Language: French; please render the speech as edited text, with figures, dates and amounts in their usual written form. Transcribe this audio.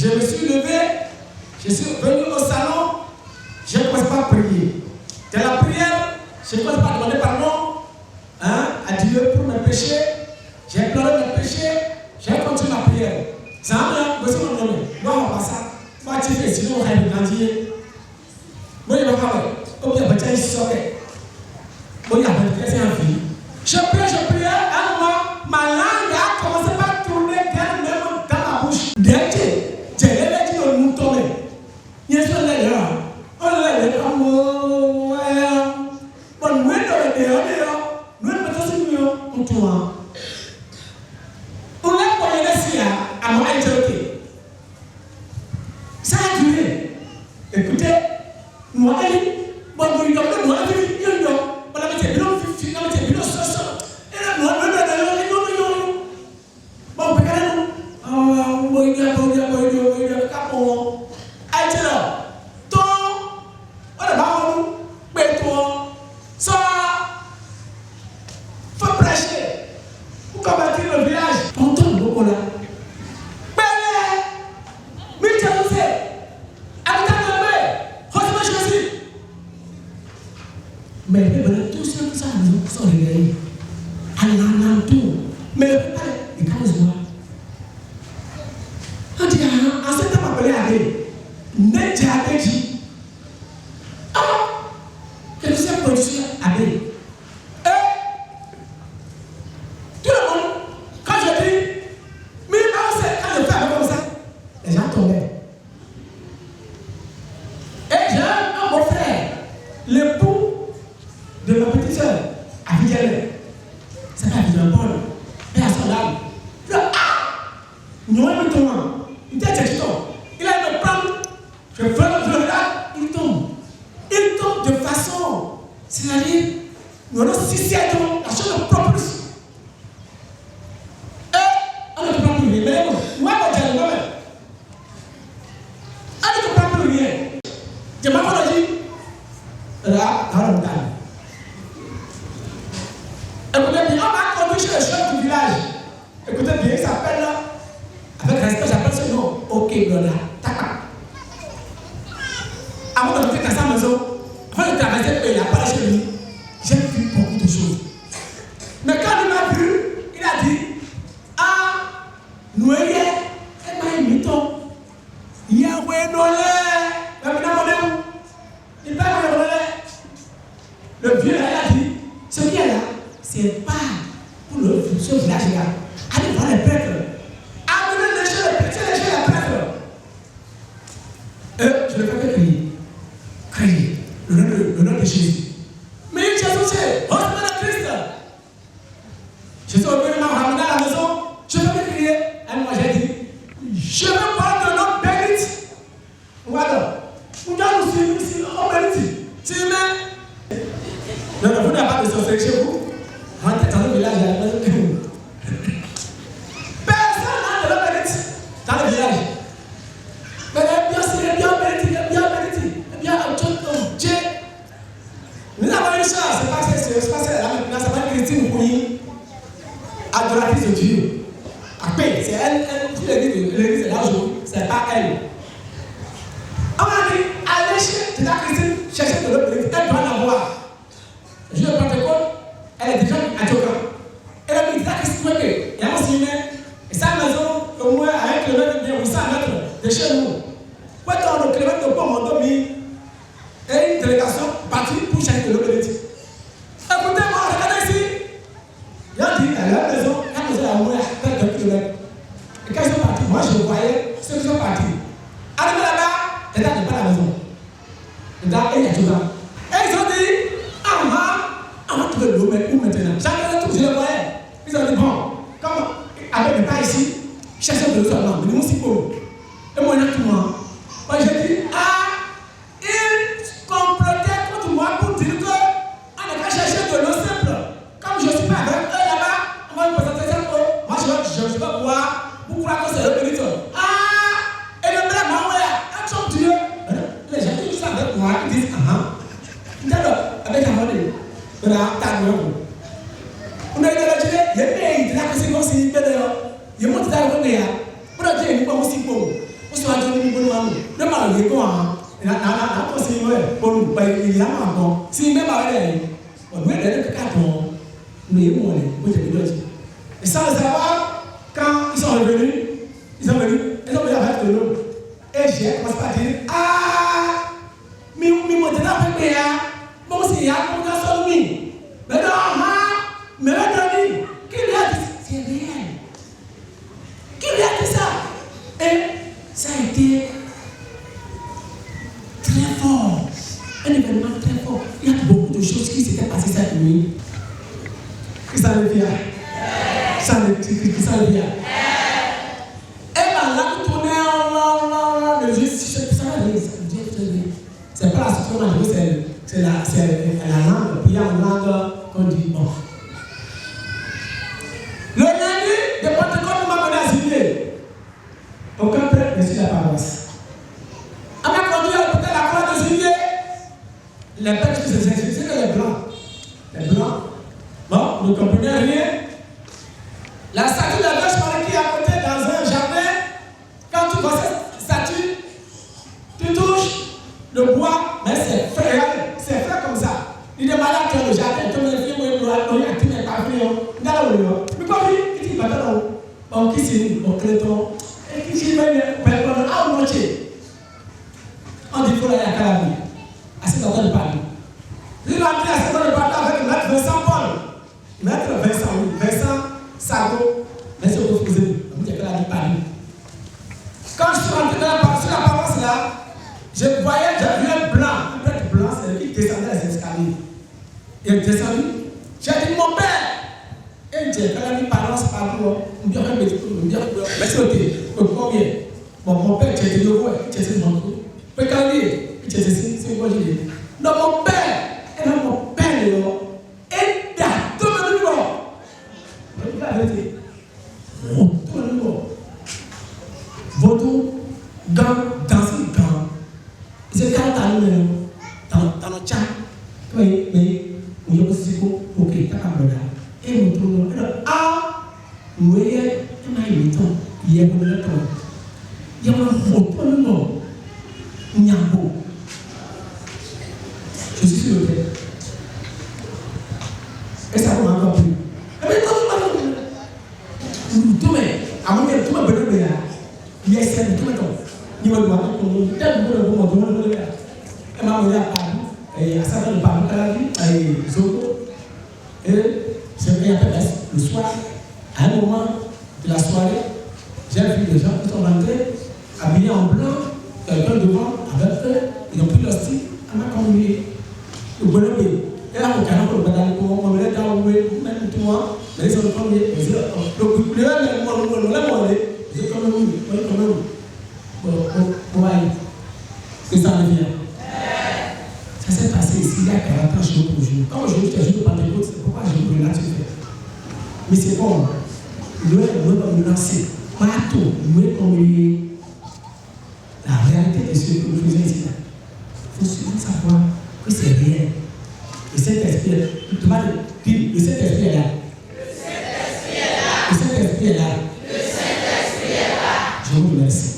je me suis levé, je suis venu au salon, je ne commence pas à prier. Dans la prière, je ne commence pas à demander pardon à Dieu pour mes péchés. J'ai pleuré mes péchés, j'ai continué ma prière. Ça m'a dit, moi, on va ça. Moi, tu fais, sinon, on va grandir. Moi, je vais pas. Comme il y a un petit socket. Moi, il y a un petit enfant. Je prie, à un moment, ma langue a commencé à tourner même dans ma bouche. Dès que j'ai levé le mouton, il y a ce là. On l'a dit, on à mon interloqué. Ça a duré. Écoutez, moi, mais tous ceux qui sont réveillés, à l'entour, mais il cause moi. On dit, en ce temps, appelé à Dieu, n'est-ce pas dit, que nous sommes produits à Dieu. Tout le monde, quand je dis, mais quand je fais comme ça, les gens tombaient. Et j'ai un beau frère, l'époux de ma petite soeur, à Vigilé. C'est pas Vigilé, Paul. Et à son âme. Nous avons tombé. Il était têtu. Il a me prendre. Je regarde, il tombe. Il tombe de façon. C'est-à-dire, nous avons 6 ans, la chose propre. Et on ne peut pas plus rien. Mais moi, je vais dire, on ne peut pas plus rien. Je m'en vais dire, là, dans le montagne. Écoutez bien, on m'a conduit chez le chef du village. Écoutez bien, il s'appelle là. Avec respect, j'appelle ce nom. Ok, Bloda. Taka. Avant de rentrer dans sa maison, avant de traverser, il a parlé chez lui. J'ai vu beaucoup de choses. Mais quand il m'a vu, il a dit, nous ayons, elle m'a imité. Yahweh Nolé. Il va me donner. Le vieux là, il a dit, ce qui est là, c'est pas pour ce village-là. Allez voir les prêtres. Amenez chez les prêtres. Je ne fais que crier. Crier. Le nom de Jésus. Mais Jésus, c'est Homme de Christ. Je suis revenu m'a ramené à la maison. Je vais me crier. Et moi, j'ai dit, je veux voir ton nom béni. Voilà. Vous avez aussi on béni. Tu m'aimes. Non, vous n'avez pas de sorcier chez vous. Rentrez dans le village, il y a la maison. Personne n'a de la bénédiction dans le village. Mais bien, c'est bien bénédiction, bien bénédiction. Bien, Dieu. Nous avons une chose, c'est pas là maintenant, c'est pas Christine Moukouni, adoratrice de Dieu. Après, c'est elle qui l'église est là aujourd'hui, c'est pas elle. On m'a dit, allez chez la Christine, chercher de l'autre bénédiction, elle doit l'avoir. Je ne prends pas compte. Elle est déjà à Djoka. Elle a mis ça qui se trouve. Il y a un cinéma. Et sa maison, au moins, à 1 km de 800 mètres de chez nous. Où est-ce que kilomètre de pont, on a mis une délégation partie pour chercher de l'eau bénédicte. Écoutez-moi, regardez ici. Il a dit, la maison est à moins à 2 km. Et quand ils sont partis, moi je voyais ceux qui sont partis. Arrivé là-bas, les gars n'étaient pas à la maison. Les gars, il y a Djoka. Et ils ont dit, on va trouver l'eau, mais où maintenant? Chacun de tous, je le voyais. Ils ont dit, bon, comme avec le pas ici, cherchons de l'eau seulement, mais nous aussi pour. Et moi, tout le monde. Moi, j'ai dit, ils complotaient contre moi pour dire qu'on n'a qu'à chercher de l'eau simple. Comme je ne suis pas avec eux là-bas, on va me présenter cette eau. Moi, je vais boire. Vous croyez que c'est le bénédiction? Et le blanc, action Dieu. Les gens qui sont avec moi, ils disent, alors, avec la monnaie. On a on a été là, il y a des gens qui sont aussi, il y a des gens qui sont aussi, sont allés au Boulou. Le mal est quoi? Il a conseillé pour nous, il a encore. Si même avec on doit aller le carton, mais on est, et sans le savoir, quand ils sont revenus, ils ont venu avec de l'eau. Et j'ai commencé à dire, ah, mais mon temps après bien, bon c'est il y a mon garçon lui. Mais non, mais maintenant, qui lui a dit? C'est réel. Qui lui a dit ça? Et ça a été très fort. Un événement très fort. Il y a beaucoup de choses qui s'étaient passées cette nuit. Que ça le vient. Ça le vient. Et là, vous tournez en le jeu, ça va aller. C'est pas la situation, c'est la langue. Puis il y a une langue qu'on dit bon. Le lundi de Pentecôte, on m'a mené à Zimé. Aucun prêtre ne suit la paroisse. On m'a conduit à l'hôpital la croix de Zimé. Les prêtres qui se s'inscrivent, c'est que les blancs. Les blancs. Bon, vous ne comprenez rien. La statue de la Vierge Marie qui est à côté dans un jardin, quand tu vois cette statue, tu touches le bois, mais c'est frais comme ça. Il est malade dans le jardin, tu me dis, tu n'es pas venu. Mais quoi, il dit, on qui s'est au cléton, et qui s'est même, à moitié. On dit, il faut aller à Calabi. À cet endroit de Paris. Il est entré à cet endroit de Paris avec Maître Vincent Paul. Maître Vincent Sago. Merci beaucoup, vous avez dit à Paris. Quand je suis rentré sur la paroisse là, j'ai vu un blanc, un prêtre blanc, c'est lui qui descendait les escaliers. Il est descendu. J'ai dit, mon père. Et j'ai fait la paroisse partout. Merci beaucoup. Combien? Bon, mon père, tu es de nouveau, tu es de mon coup. Mais quand il est, tu es ici, c'est moi qui dis. Non, mon père, et là, mon père, et là, tout le monde. Vous la vérité. Tout le monde. Votre dans ce temps, c'est dans le chat. Oui, mais on y a aussi pour que ta caméra. Et nous trouvons, ah, nous voyons, il y a un temps, il y a un temps. Il y a un temps. Nyambo. Je suis sur le terrain. Et ça vous m'a compris. Et bien, tout le monde, à mon avis, tout le monde, il y a un tout le monde. Il me doit, et ma mère a parlé, et à ça, on parle de la vie, et Zoto, et c'est bien le soir, à un moment de la soirée, j'ai vu des gens qui sont rentrés, habillés en blanc, quelqu'un devant, avec eux, ils ont pris leur style, on a conduit le bonhomme. Et là, on a quand même on me l'a dit, même toi, mais ils ont conduit, que ça devient. Ça s'est passé ici il y a 40 ans jour pour jour. Quand je dis jour de Pentecôte, c'est pourquoi je vous relate fait. Mais c'est bon. Nous sommes menacés. Partout, nous sommes la réalité de ce que nous faisons ici. Il faut surtout savoir que c'est réel. Et cet esprit, tu vas dire, le Saint-Esprit est là. Le Saint-Esprit est là. Je vous remercie.